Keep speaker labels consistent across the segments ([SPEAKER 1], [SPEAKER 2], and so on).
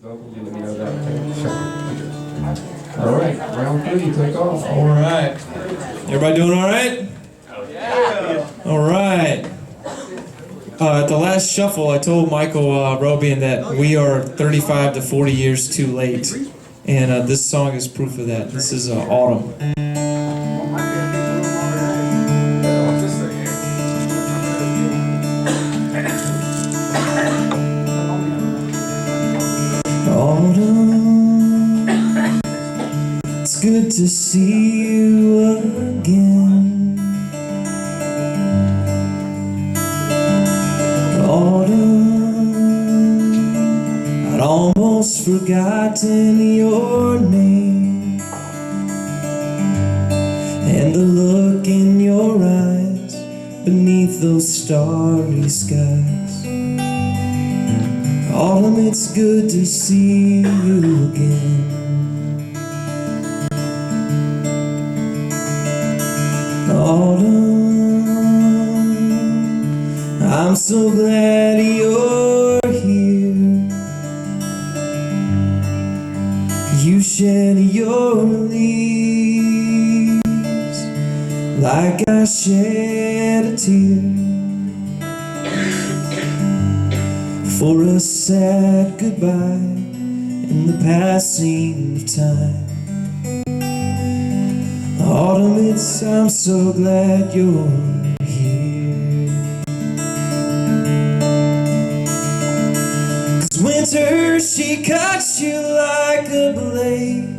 [SPEAKER 1] vocals, you let me know that. All right, round 3, take off.
[SPEAKER 2] All right. Everybody doing all right?
[SPEAKER 1] Yeah.
[SPEAKER 2] All right. At the last shuffle, I told Michael Robian that we are 35 to 40 years too late. And this song is proof of that. This is Autumn. Autumn, it's good to see you again. Autumn, I'd almost forgotten your name, and the look in your eyes beneath those starry skies. Autumn, it's good to see you again. Autumn, I'm so glad you're here. You shed your leaves like I shed a tear for a sad goodbye in the passing of time. Autumn, I'm so glad you're here. 'Cause winter, she cuts you like a blade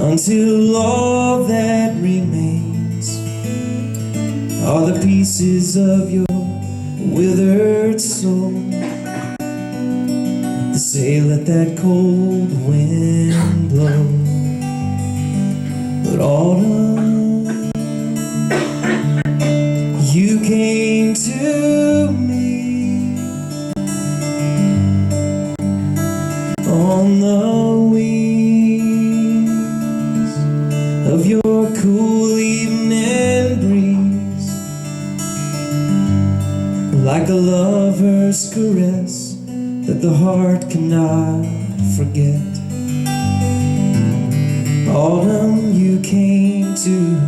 [SPEAKER 2] until all that remains are the pieces of your withered soul. They say let that cold wind blow. But autumn, you came to me on the wings of your cool evening breeze, like a lover's caress that the heart cannot forget. Autumn, you came to me.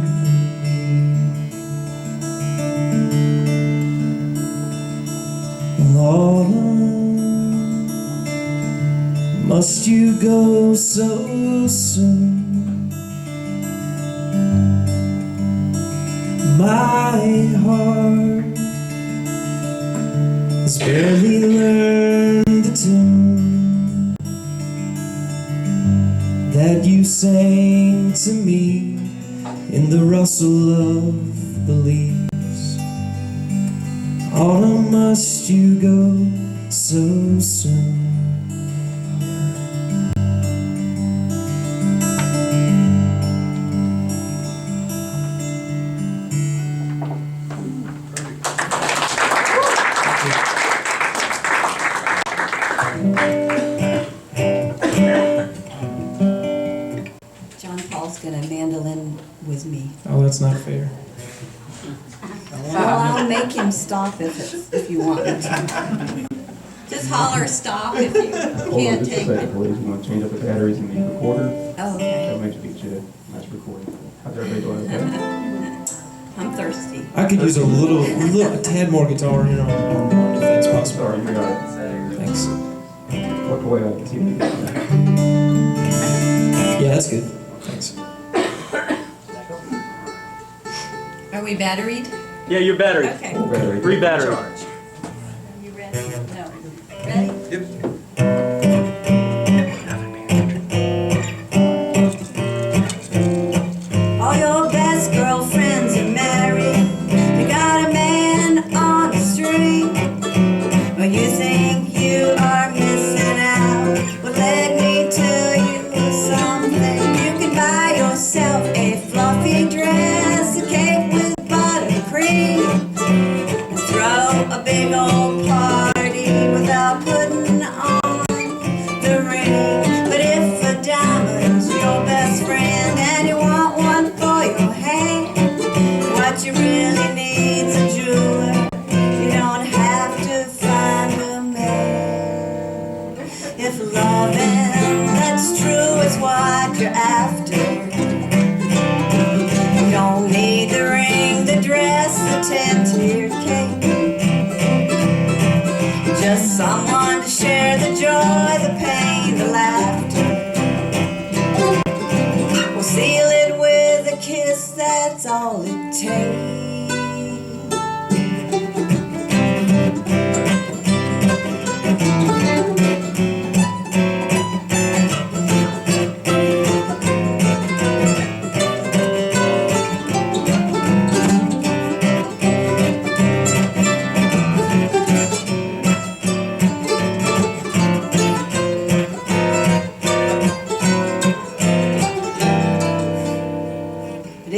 [SPEAKER 2] Autumn, must you go so soon? My heart has barely learned the tune that you sang to me in the rustle of the leaves. Autumn, must you go so soon? Oh, that's not fair.
[SPEAKER 3] Well, I'll make him stop if you want me to. Just holler stop if you can't take it.
[SPEAKER 1] Please, we want to change up the batteries in the recorder.
[SPEAKER 3] Oh, okay.
[SPEAKER 1] That makes get you a nice recording. How's everybody doing? Okay?
[SPEAKER 3] I'm thirsty.
[SPEAKER 2] I could use a tad more guitar here on if that's possible.
[SPEAKER 1] Sorry, you got it.
[SPEAKER 2] Thanks.
[SPEAKER 1] Walk away, I can see it.
[SPEAKER 2] Yeah, that's good. Thanks.
[SPEAKER 3] Are we batteried?
[SPEAKER 4] Yeah, you're battery.
[SPEAKER 3] Okay.
[SPEAKER 1] Battery.
[SPEAKER 4] Free battery.
[SPEAKER 3] Are you ready? No. Ready?
[SPEAKER 4] Yep.
[SPEAKER 3] All your best girlfriends are married. You got a man on the string. But you think you are missing out. Well, let me tell you something. You can buy yourself a fluffy dress, a cake with buttercream, and throw a big old party without putting on the ring. But if a diamond's your best friend and you want one for your hand, what you really need's a jeweler. You don't have to find a man. If loving that's true is what you're after, you don't need the ring, the dress, the 10-tier cake. Just someone to share the joy, the pain, the laughter. We'll seal it with a kiss, that's all it takes.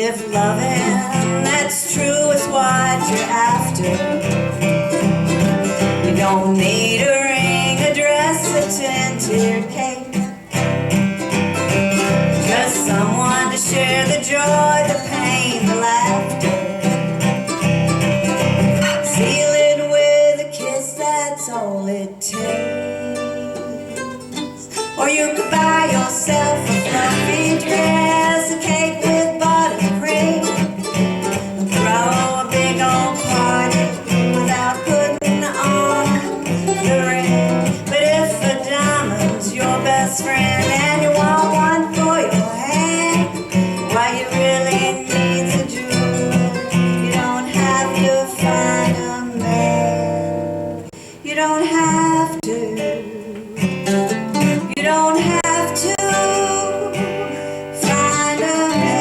[SPEAKER 3] If loving that's true is what you're after, you don't need a ring, a dress, a 10-tier cake. Just someone to share the joy, the pain, the laughter. Seal it with a kiss, that's all it takes. Or you could buy yourself a fluffy dress, a cake with friend, and you want one for your hand. Why you really need a jeweler? You don't have to find a man. You don't have to. You don't have to find a man.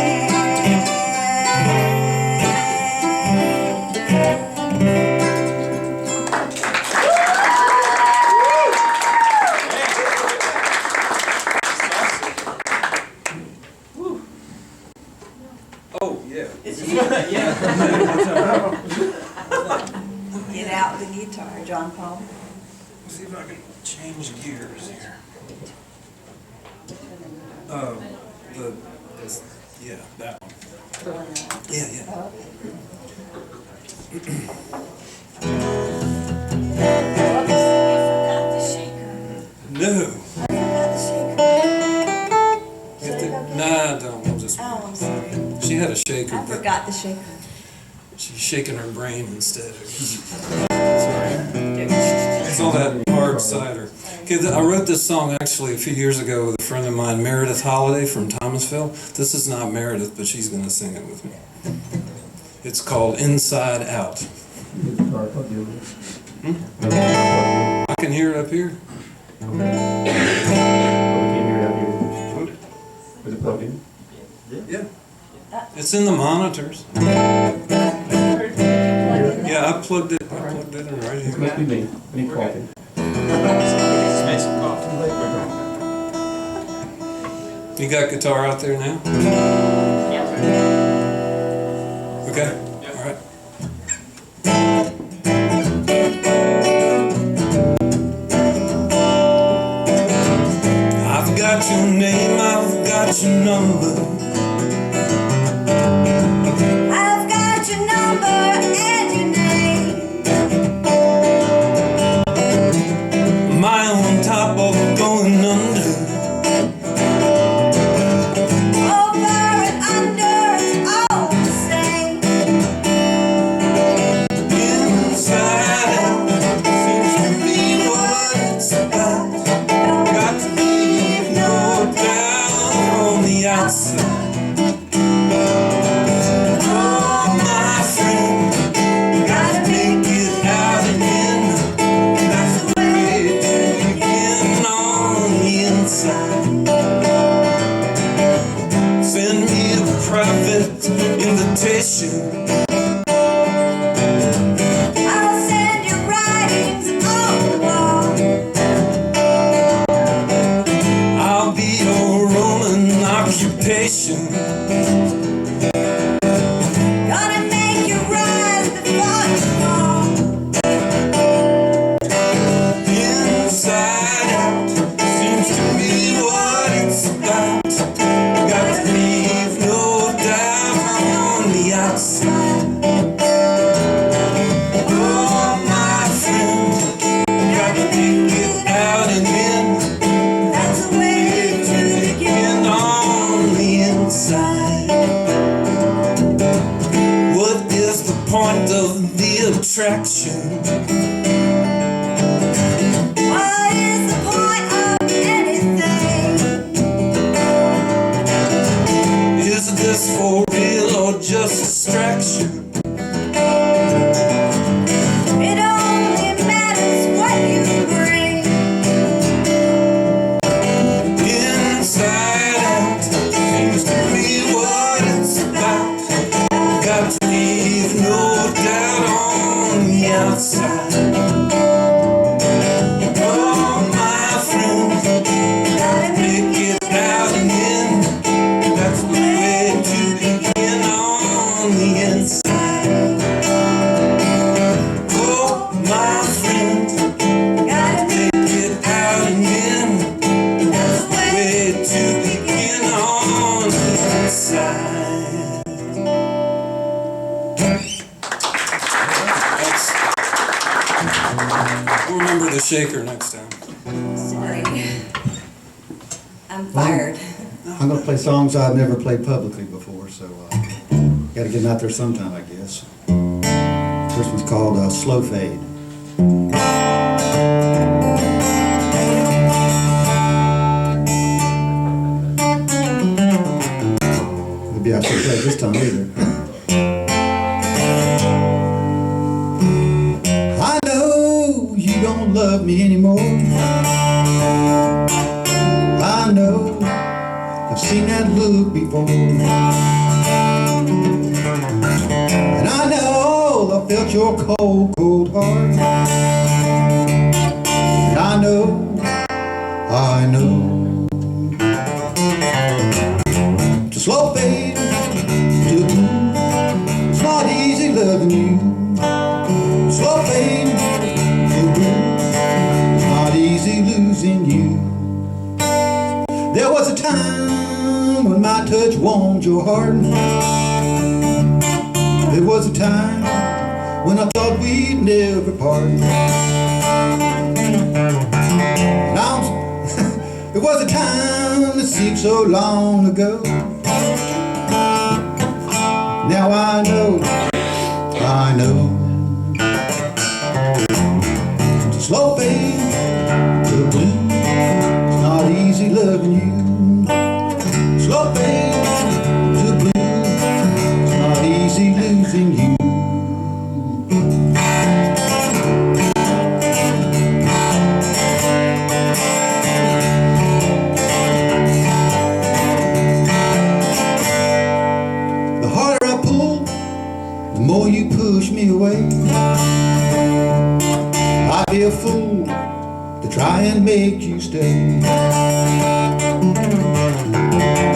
[SPEAKER 4] Oh, yeah.
[SPEAKER 3] Get out the guitar, John Paul.
[SPEAKER 4] Let's see if I can change gears here. Yeah, that one. Yeah, yeah. No. Nah, don't. We'll just.
[SPEAKER 3] Oh, I'm sorry.
[SPEAKER 4] She had a shaker.
[SPEAKER 3] I
[SPEAKER 4] but
[SPEAKER 3] forgot the shaker.
[SPEAKER 4] She's shaking her brain instead. Sorry. It's all that hard cider. Okay, I wrote this song actually a few years ago with a friend of mine, Meredith Holiday from Thomasville. This is not Meredith, but she's going to sing it with me. It's called Inside Out. I can hear it up here.
[SPEAKER 1] Oh, we can't hear it out here. Was it plugged in?
[SPEAKER 4] Yeah. It's in the monitors. Yeah, I plugged it in right
[SPEAKER 1] This
[SPEAKER 4] here.
[SPEAKER 1] must be me. I need coffee.
[SPEAKER 4] You got guitar out there now? Okay. All right. I've got your name, I've got your number.
[SPEAKER 3] I've got your number and your name.
[SPEAKER 4] Am I on top of going under?
[SPEAKER 3] Over and under, it's all the same.
[SPEAKER 4] Inside out seems to be what it's about. Got to leave no doubt on the outside. Oh, my friend, gotta make it out and in. That's the way to begin on the inside. Send me a private invitation.
[SPEAKER 3] I'll send you writings on the wall.
[SPEAKER 4] I'll be your Roman occupation.
[SPEAKER 3] Gonna make you rise before you fall.
[SPEAKER 4] Inside out seems to be what it's about. Got to leave no doubt on the outside. Oh, my friend, got to make it out and in. shake her next time.
[SPEAKER 3] Sorry. I'm fired.
[SPEAKER 5] I'm gonna play songs I've never played publicly before, so gotta get them out there sometime, I guess. This one's called Slow Fade. Maybe I should play it this time either. I know you don't love me anymore. I know I've seen that look before. And I know I felt your cold, cold heart. And I know to slow fade to blue. It's not easy loving you. Slow fade to blue. It's not easy losing you. There was a time when my touch warmed your heart. There was a time when I thought we'd never part. Now, it was a time that seemed so long ago. Now I know to slow fade to blue. It's not easy loving you. Slow fade to blue. It's not easy losing you. The harder I pull, the more you push me away. I'd be a fool to try and make you stay.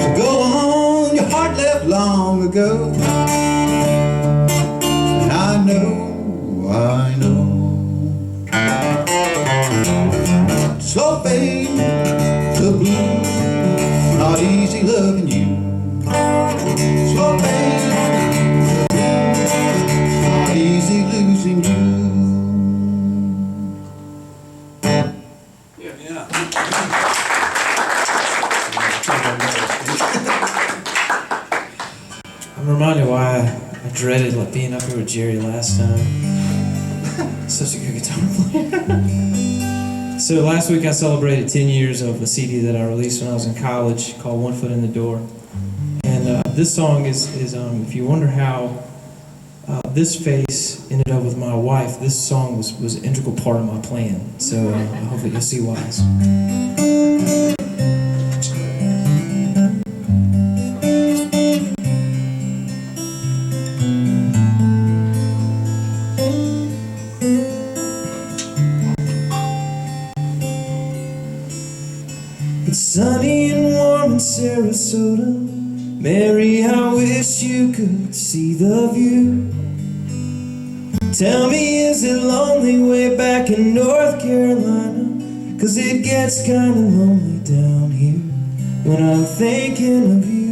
[SPEAKER 5] So go on, your heart left long ago. And I know slow fade to blue. Not easy loving you. Slow fade to blue. Not easy losing you.
[SPEAKER 4] Yeah.
[SPEAKER 2] I'm reminded why I dreaded like being up here with Jerry last time. Such a good guitar player. So last week I celebrated 10 years of a CD that I released when I was in college called One Foot in the Door. And this song is if you wonder how this face ended up with my wife, this song was an integral part of my plan. So I hope that you'll see why. It's sunny and warm in Sarasota. Mary, I wish you could see the view. Tell me, is it lonely way back in North Carolina? 'Cause it gets kinda lonely down here when I'm thinking of you.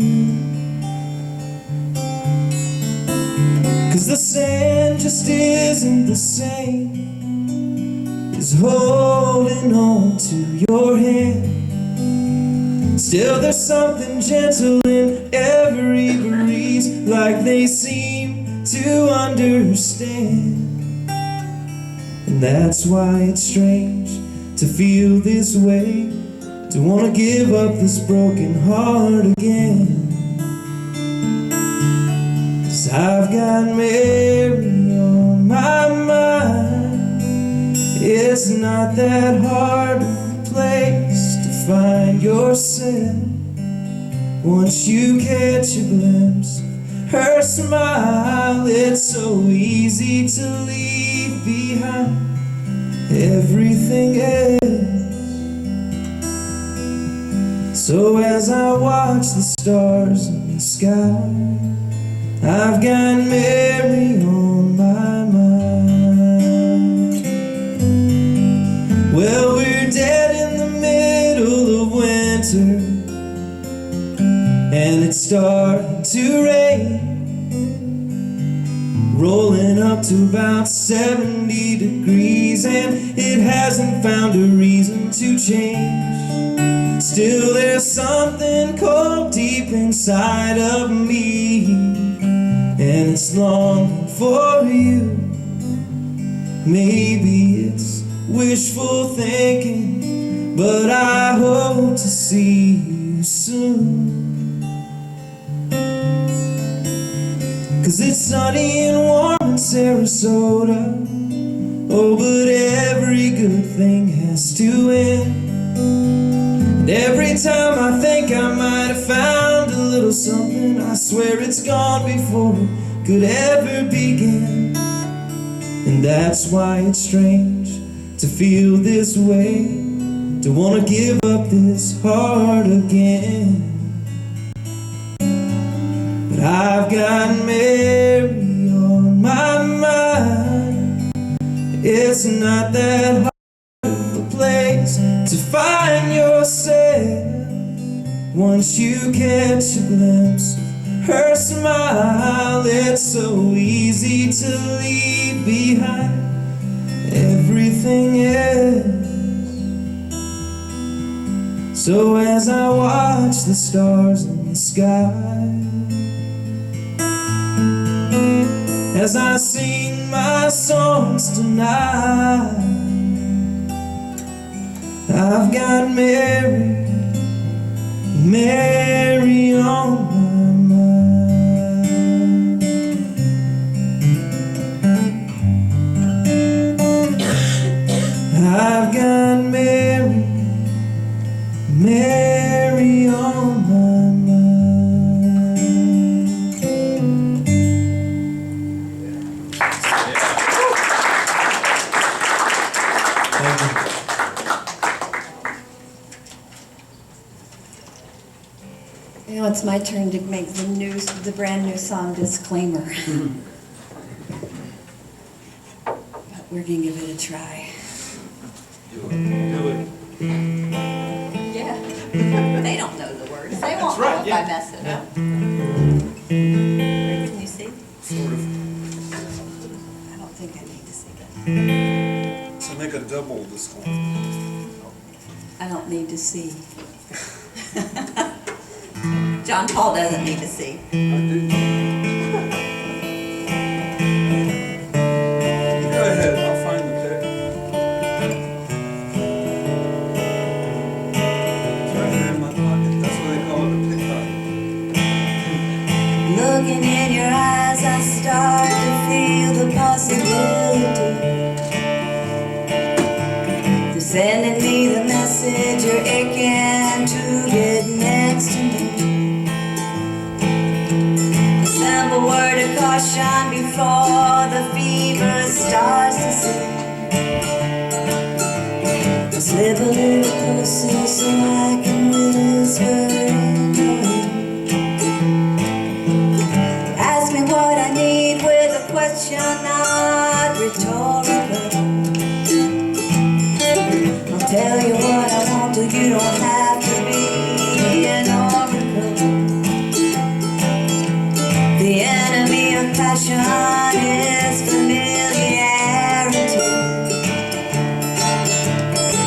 [SPEAKER 2] 'Cause the sand just isn't the same as holding on to your hand. Still there's something gentle in every breeze, like they seem to understand. And that's why it's strange to feel this way, to want to give up this broken heart again. 'Cause I've got Mary on my mind. It's not that hard of a place to find yourself once you catch a glimpse her smile. It's so easy to leave behind everything else. So as I watch the stars in the sky, I've got Mary on my mind. Well, we're dead in the middle of winter, and it's starting to rain, rolling up out to about 70 degrees, and it hasn't found a reason to change. Still there's something cold deep inside of me, and it's longing for you. Maybe it's wishful thinking, but I hope to see you soon. 'Cause it's sunny and warm in Sarasota. Oh, but every good thing has to end. And every time I think I might have found a little something, I swear it's gone before it could ever begin. And that's why it's strange to feel this way, to wanna give up this heart again. But I've got Mary on my mind. It's not that hard of a place to find yourself once you catch a glimpse of her smile. It's so easy to leave behind everything else. So as I watch the stars in the sky, as I sing my songs tonight, I've got Mary, Mary on my mind. I've got Mary, Mary on my mind.
[SPEAKER 3] Now it's my turn to make the brand new song disclaimer. But we're gonna give it a try.
[SPEAKER 4] Do it.
[SPEAKER 3] Yeah. They don't know the words. They won't
[SPEAKER 1] right,
[SPEAKER 3] know if
[SPEAKER 1] yeah.
[SPEAKER 3] I mess it up. Can you see?
[SPEAKER 4] Sort of.
[SPEAKER 3] I don't think I need to sing it.
[SPEAKER 4] So make a double disclaimer.
[SPEAKER 3] I don't need to see. John Paul doesn't need to see.
[SPEAKER 4] I do. Go ahead, I'll find the pick. It's right here in my pocket. That's why they call it a pickpocket.
[SPEAKER 3] Looking in your eyes, I start to feel the possibility. They're sending me the message you're aching to get next to me. A simple word of caution before the fever starts to sink. Slip a little closer so I can whisper in your ear. Ask me what I need with a question not rhetorical. I'll tell you what I want till you don't have to be an oracle. The enemy of passion is familiarity.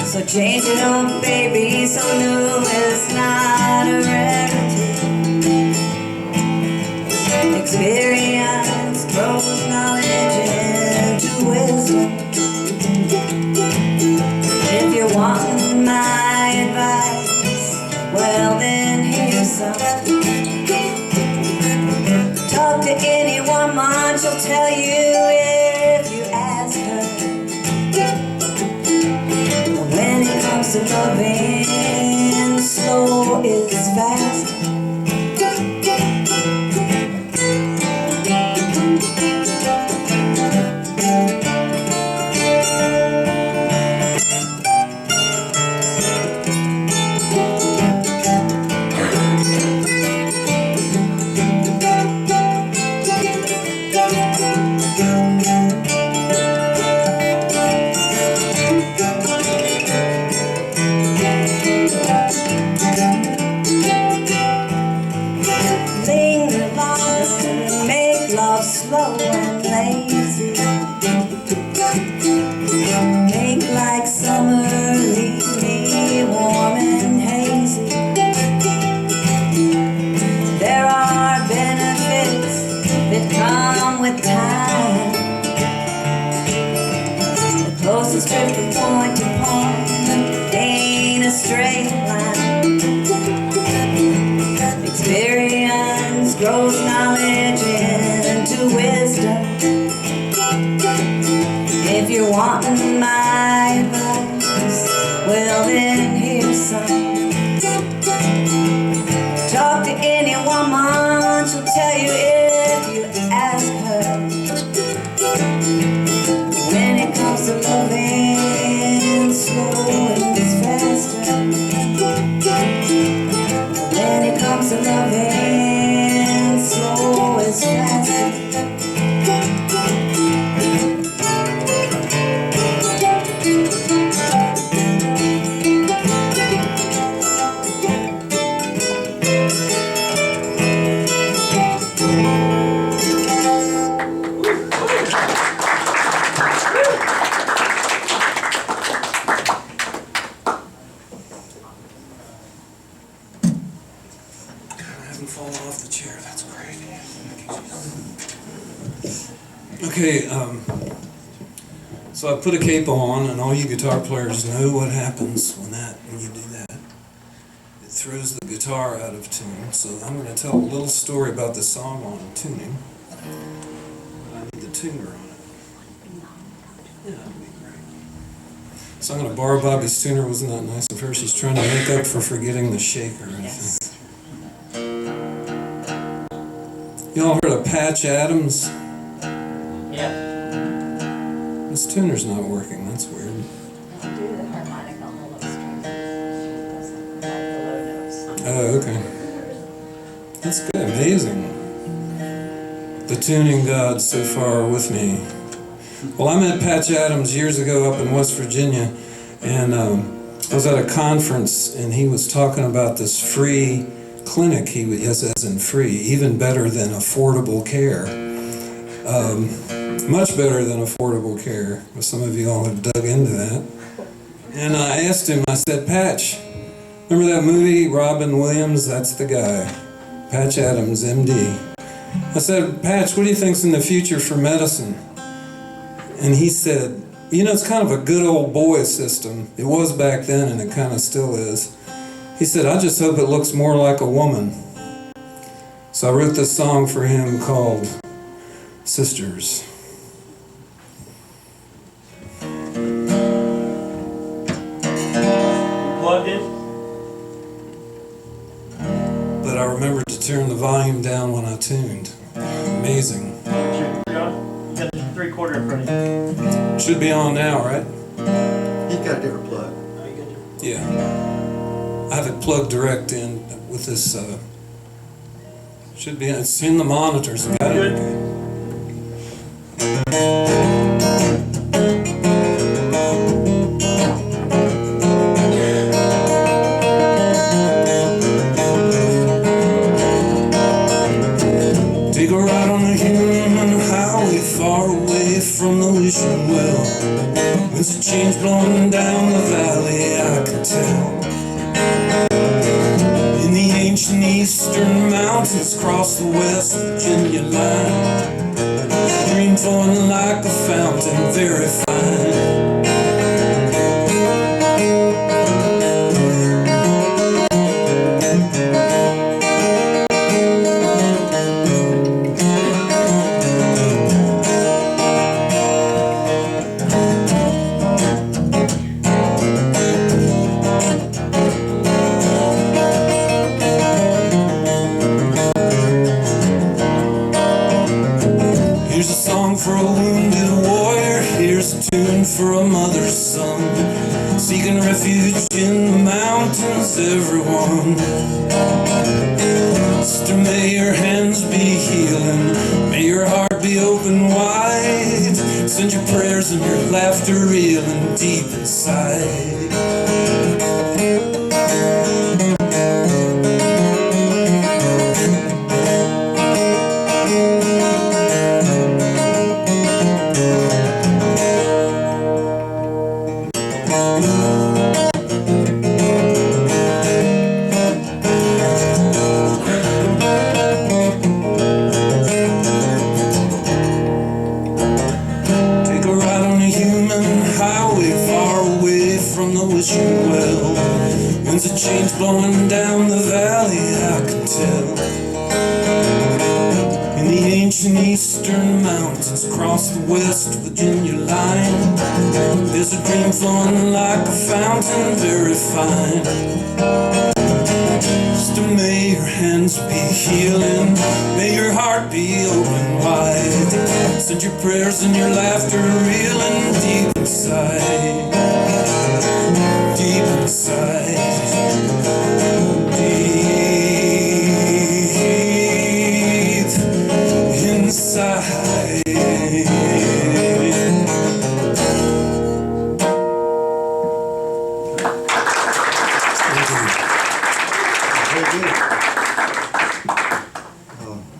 [SPEAKER 3] So change it up, baby, so new is not a rarity. Experience grows knowledge into wisdom. If you want my advice, well then here's some. Talk to any woman, she'll tell you if you ask her. But when it comes to loving, slow is fast. and hear some. Talk to any woman, she'll tell you if you ask her. When it comes to loving, slow is faster. When it comes to loving, slow is faster.
[SPEAKER 4] Okay, so I put a cape on, and all you guitar players know what happens when you do that. It throws the guitar out of tune. So I'm going to tell a little story about the song on tuning. I need the tuner on it. Yeah, that'd be great. So I'm going to borrow Bobbie's tuner. Wasn't that nice of her? She's trying to make up for forgetting the shaker, I think. Y'all heard of Patch Adams?
[SPEAKER 6] Yeah.
[SPEAKER 4] This tuner's not working, that's weird.
[SPEAKER 6] Do the harmonic on the low strings. It doesn't like the low notes.
[SPEAKER 4] Oh, okay. That's good, amazing. The tuning gods so far are with me. Well, I met Patch Adams years ago up in West Virginia, and I was at a conference, and he was talking about this free clinic, as in free, even better than affordable care. Much better than affordable care. Some of you all have dug into that. And I asked him, I said, Patch, remember that movie, Robin Williams? That's the guy. Patch Adams, MD. I said, Patch, what do you think's in the future for medicine? And he said, you know, it's kind of a good old boy system. It was back then, and it kind of still is. He said, I just hope it looks more like a woman. So I wrote this song for him called Sisters.
[SPEAKER 7] Plugged in?
[SPEAKER 4] But I remembered to turn the volume down when I tuned. Amazing.
[SPEAKER 7] You got the 3/4 in front of you.
[SPEAKER 4] Should be on now, right?
[SPEAKER 5] He's got a different plug.
[SPEAKER 7] Oh, you good?
[SPEAKER 4] Yeah. I have it plugged direct in with this, should be, it's in the monitors. Got it?
[SPEAKER 7] Good.
[SPEAKER 4] Okay. Take a ride on the human highway far away from the wishing well. Winds of change blowing down the valley, I could tell. In the ancient eastern mountains across the West Virginia line, stream flowing like a fountain, very fine. Here's a song for a wounded warrior. Here's a tune for a mother's son, seeking refuge in the mountains, everyone. Sister, may your hands be healing, may your heart be open wide. Send your prayers and your laughter reeling deep inside. Take a ride on a human highway far away from the wishing well. Winds of change blowing down the valley, I can tell. In the ancient eastern mountains across the West Virginia line. There's a dream flowing like a fountain, very fine. So may your hands be healing, may your heart be open wide. Send your prayers and your laughter reeling deep inside. Deep inside. Deep inside.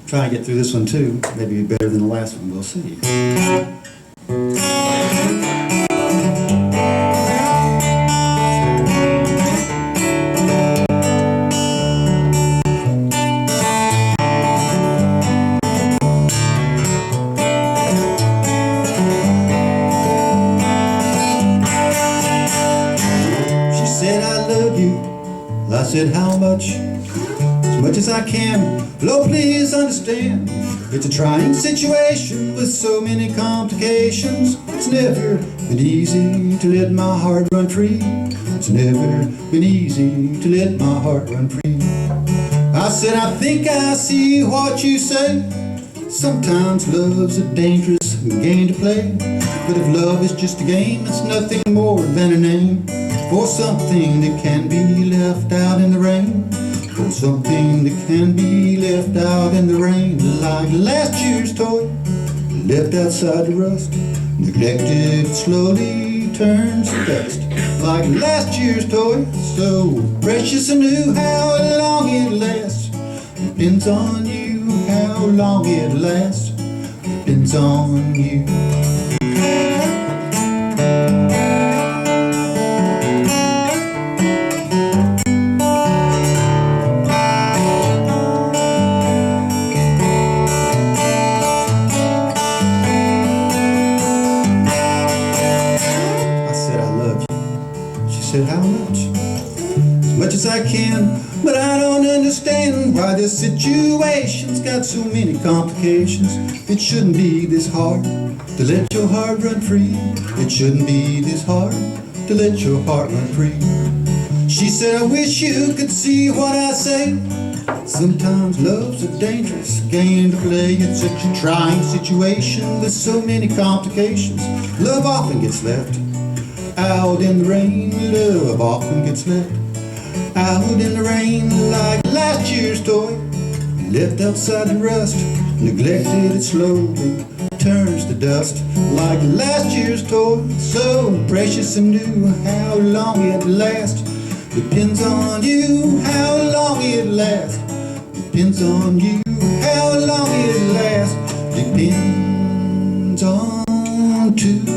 [SPEAKER 5] Try and get through this one too. Maybe be better than the last one. We'll see. She said, I love you. I said, how much? As much as I can. Lord, please understand, it's a trying situation with so many complications. It's never been easy to let my heart run free. It's never been easy to let my heart run free. I said, I think I see what you say. Sometimes love's a dangerous game to play. But if love is just a game, it's nothing more than a name for something that can be left out in the rain. For something that can be left out in the rain. Like last year's toy, left outside the rust. Neglected, slowly turns to dust. Like last year's toy, so precious and new. How long it lasts depends on you. How long it lasts depends on you. Said, how much? As much as I can, but I don't understand why this situation's got so many complications. It shouldn't be this hard to let your heart run free. It shouldn't be this hard to let your heart run free. She said, I wish you could see what I say. Sometimes love's a dangerous game to play. It's such a trying situation with so many complications. Love often gets left out in the rain. Love often gets left out in the rain. Like last year's toy, left outside the rust. Neglected, it slowly turns to dust. Like last year's toy, so precious and new. How long it lasts depends on you. How long it lasts depends on you. How long it lasts depends on you.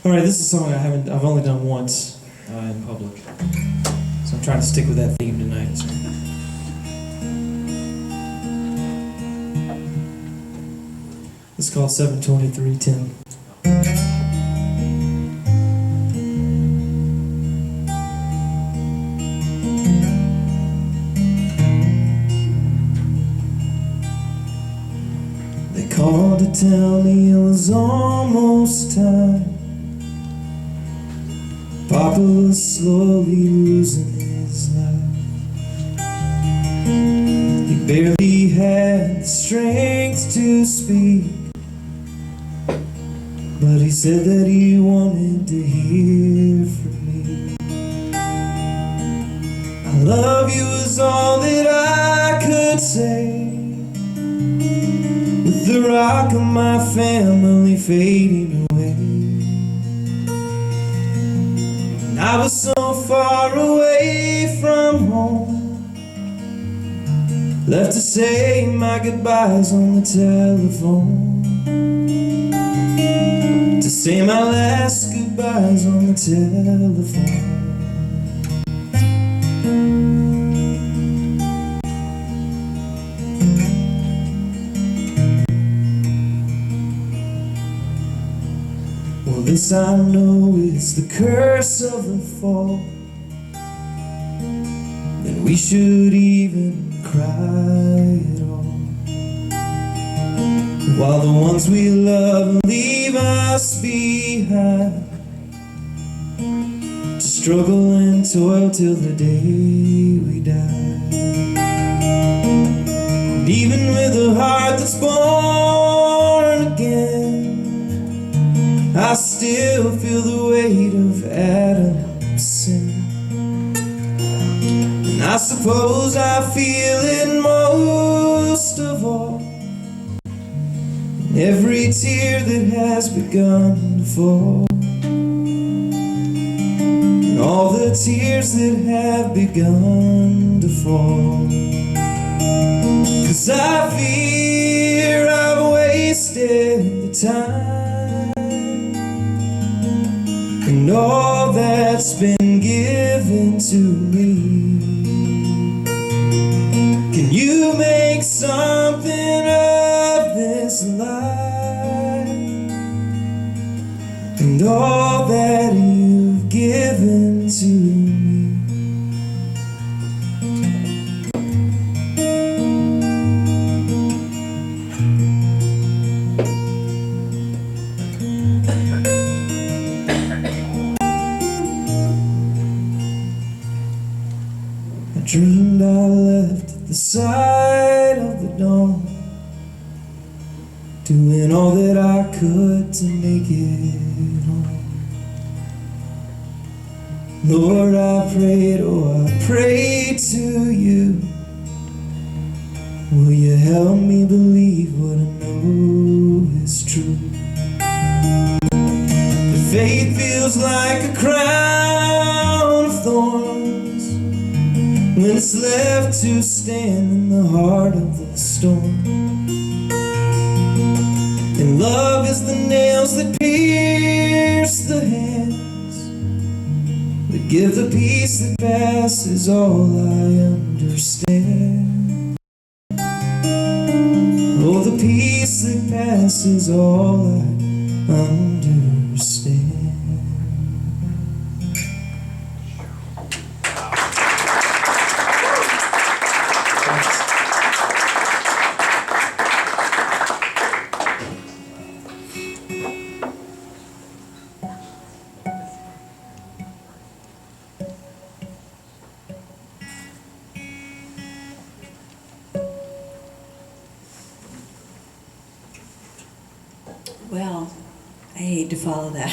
[SPEAKER 2] All right, this is a song I've only done once in public, so I'm trying to stick with that theme tonight. So. It's called 72310. They called to tell me it was almost time. Papa was slowly losing his life. He barely had the strength to speak, but he said that he wanted to hear from me. I love you is all that I could say, with the rock of my family fading away. I was so far away from home, left to say my goodbyes on the telephone, to say my last goodbyes on the telephone. Well, this I know is the curse of the fall, that we should even cry at all, while the ones we love leave us behind, to struggle and toil till the day we die. And even with a heart that's born again, I still feel the weight of Adam's sin. And I suppose I feel it most of all in every tear that has begun to fall, and all the tears that have begun to fall. 'Cause I fear I've wasted the time and all that's been given to me. Can you make something of this life and all that you've given to me? Dreamed I left at the side of the dawn, doing all that I could to make it home. Lord, I prayed, oh I prayed to you, will you help me believe what I know is true? The faith feels like a crown of thorns when it's left to stand in the heart of the storm. And love is the nails that pierce the hands, that give the peace that passes all I understand. Oh, the peace that passes all I understand.
[SPEAKER 3] Well, I hate to follow that.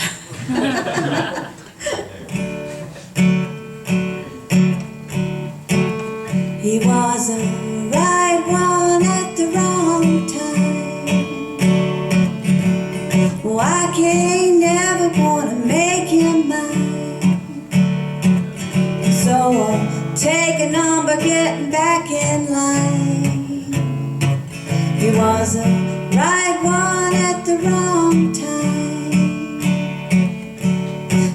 [SPEAKER 3] He was the right one at the wrong time. Well, I can't never wanna make him mine. So I'll take a number, getting back in line. He was the right one at the wrong time.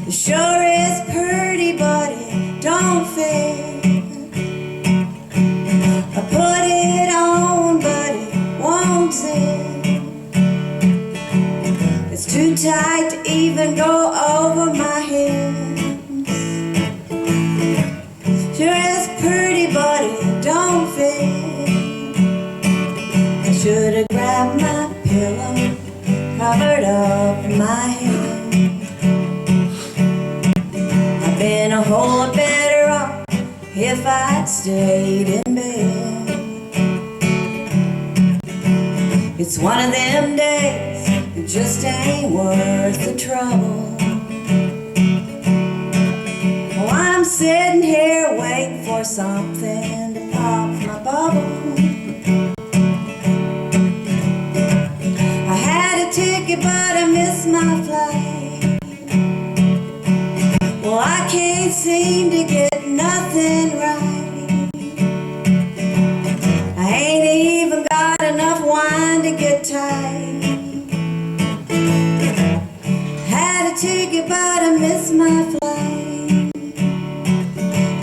[SPEAKER 3] It sure is pretty, but it don't fit. I put it on, but it won't sit. It's too tight to even go over my hips. Sure is pretty, but it don't fit. I should have grabbed my pillow, covered up my head. I've been a whole lot better off if I'd stayed in bed. It's one of them days, it just ain't worth the trouble. Oh, I'm sitting here waiting for something to pop my bubble. I had a ticket, but I missed my flight. Well, I can't seem to get nothing right. I ain't even got enough wine to get tight. Had a ticket but I missed my flight.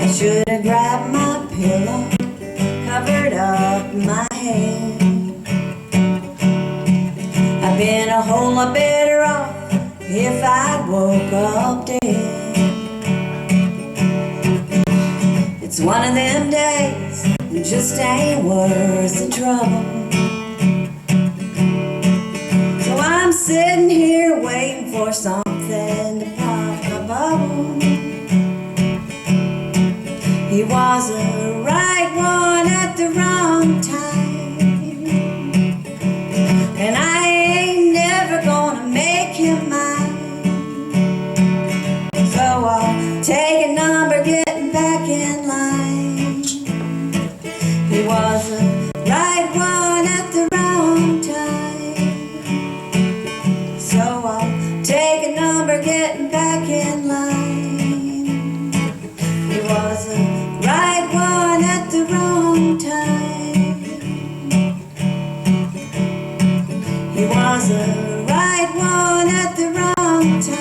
[SPEAKER 3] I should have grabbed my pillow, covered up my head. I've been a whole lot better off if I woke up dead. It's one of them days, it just ain't worth the trouble. So I'm sitting here waiting for something to pop my bubble. He was the right one at the wrong time, and I ain't never gonna make him mine. So I'll take a number, getting back in line. He was the right one at the wrong time. So I'll take a number, getting back in line. He was the right one at the wrong time. He was the right one at the wrong time.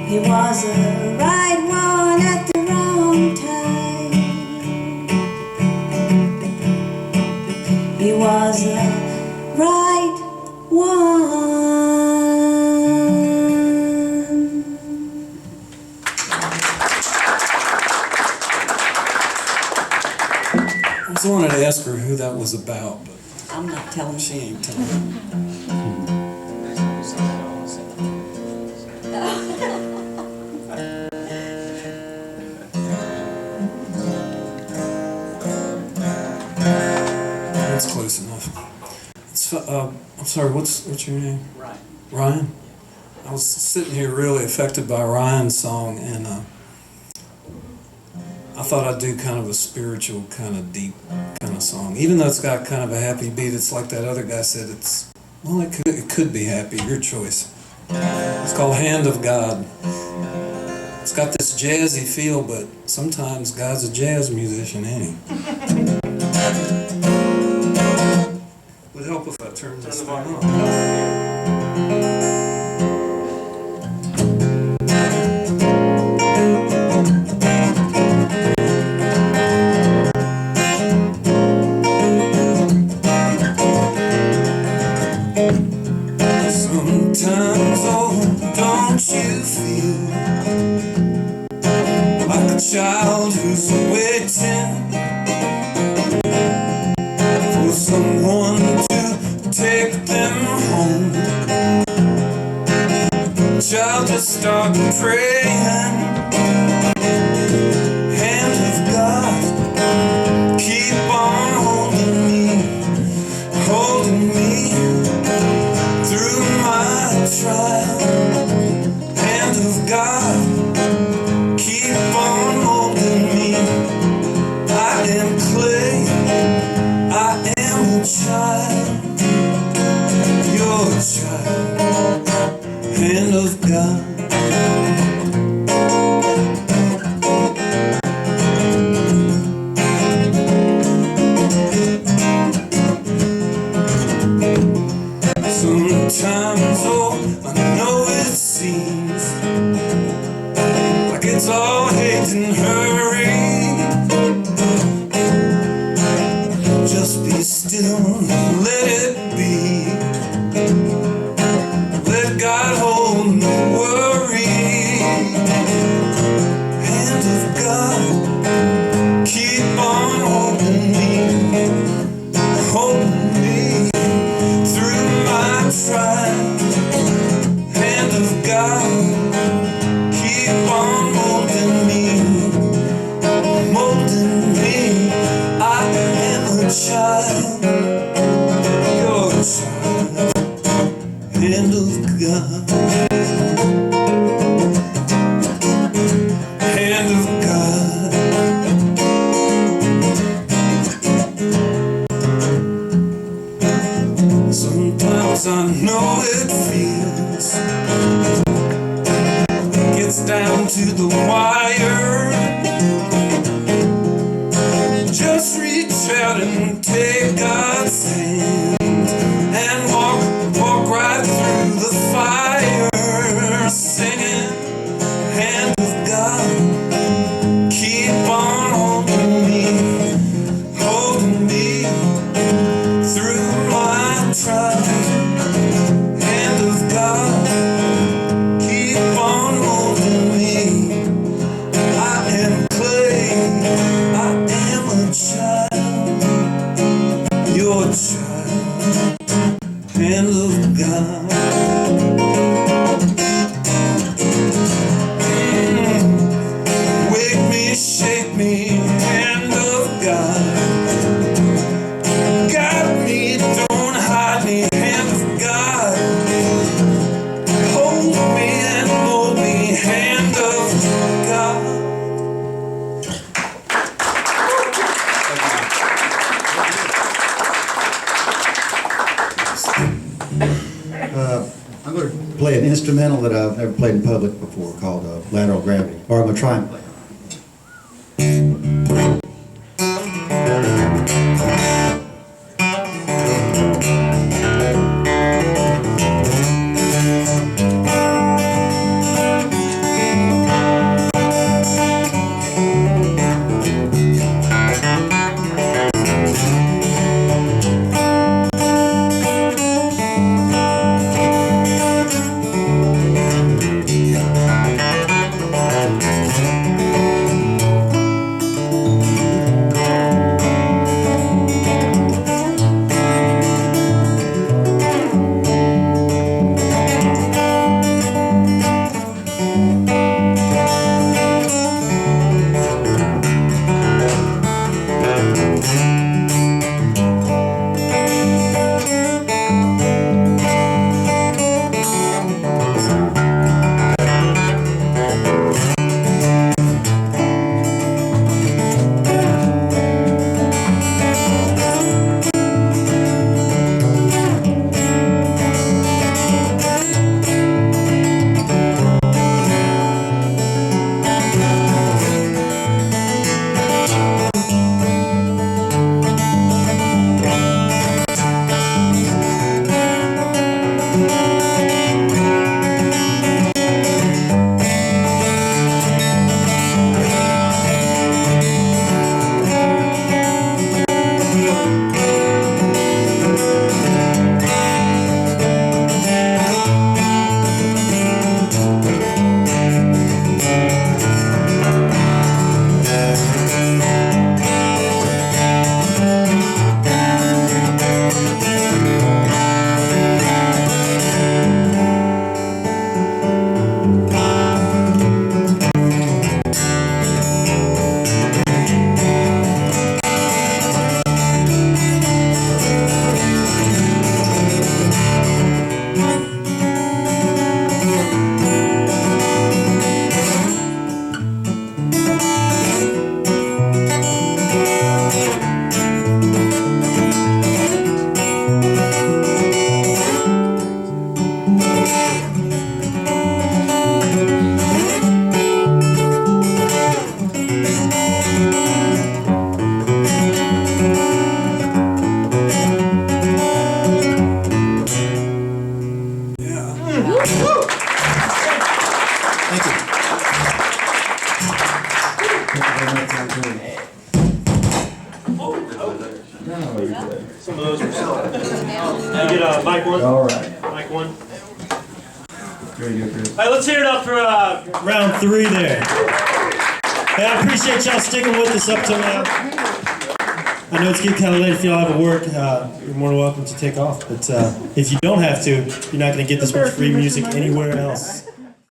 [SPEAKER 3] He was the right one at the wrong time. He was the right one.
[SPEAKER 4] I just wanted to ask her who that was about, but
[SPEAKER 3] I'm not telling
[SPEAKER 4] she
[SPEAKER 3] you.
[SPEAKER 4] ain't telling me. That's close enough. I'm sorry, what's your name?
[SPEAKER 7] Right.
[SPEAKER 4] Ryan? I was sitting here really affected by Ryan's song, and I thought I'd do kind of a spiritual, kind of deep kind of song. Even though it's got kind of a happy beat, it's like that other guy said, it could be happy, your choice. It's called Hand of God. It's got this jazzy feel, but sometimes God's a jazz musician, ain't he? Would help if I turned this thing on. Sometimes, oh, don't you feel like a child who's waiting for someone to take them home? Child, just start praying. Hand of God, keep on holding me through my trial. Hand of God, keep on holding me. I am clay, I am a child, you're a child. Hand of God. Sometimes, oh, I know it seems like it's all hate and hurry. Just be still, let it be. Let God hold no worry. Hand of God, keep on holding me through my trial. Hand of God, keep on molding me. I am a child, you're a child. Hand of God, hand of God. Sometimes I know it feels child, hand of God. Wake me, shake me, hand of God. Guide me, don't hide me, hand of God. Hold me and mold me, hand of God.
[SPEAKER 5] I'm going to play an instrumental that I've never played in public before called Lateral Gravity, or I'm going to try and play it.
[SPEAKER 7] Some of those are solid. You get mic one?
[SPEAKER 1] All right.
[SPEAKER 7] Mic one.
[SPEAKER 1] Very good, Chris.
[SPEAKER 7] All right, let's hear it up for round 3 there. Hey, I appreciate y'all sticking with us up till now. I know it's getting kind of late. If y'all have to work, you're more than welcome to take off. But if you don't have to, you're not going to get this much free music anywhere else.